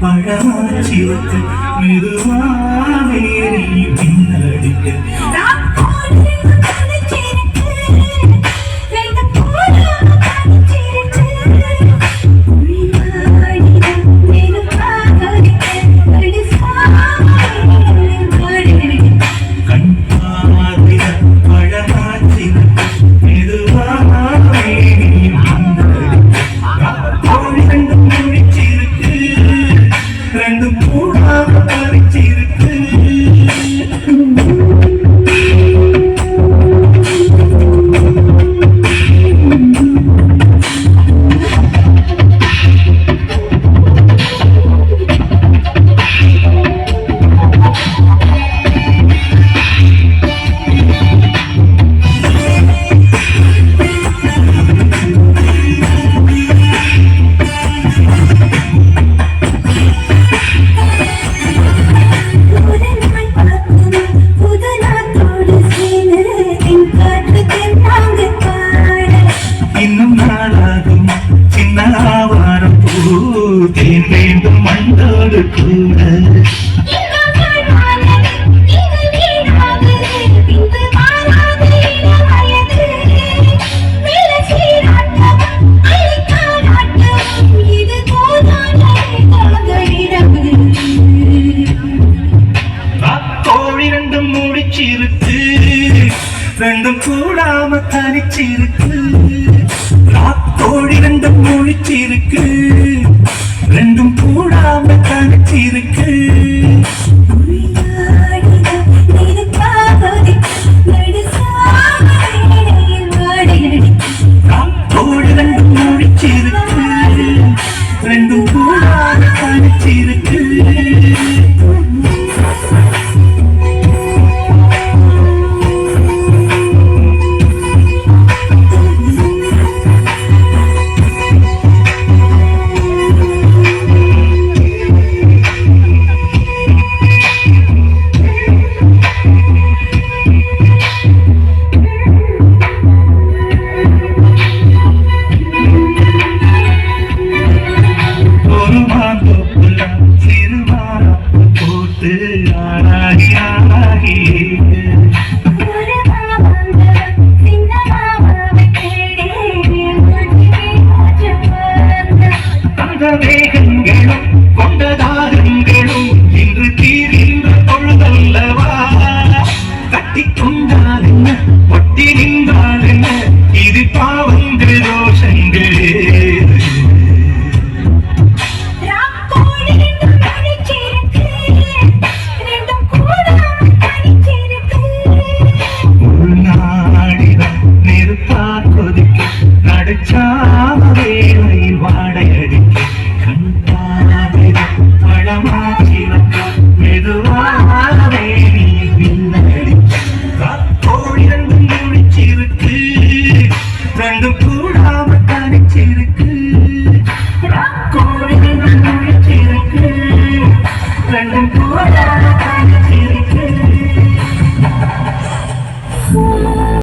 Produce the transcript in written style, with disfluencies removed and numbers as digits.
பழமாச்சிருக்கு மெதுவாவே நீ பின்னடிக்க வேண்டும் மண்டோடு கூட கோழி ரெண்டும் முடிச்சிருக்கு ரெண்டும் கூடாம தனிச்சிருக்கு கோழி ரெண்டும் முடிச்சிருக்கு ரெண்டும் கூடாம தனிச்சிருக்கு கோழி ரெண்டும் முடிச்சிருக்கு ரெண்டும் கூடாம தனிச்சிருக்கு வேகங்களும் கொண்டதாகங்களும் இன்று தீர்கின்ற பொழுதல்லவா கட்டி கொண்டால் என்ன ஒட்டி நின்றால் என்ன இது பாவ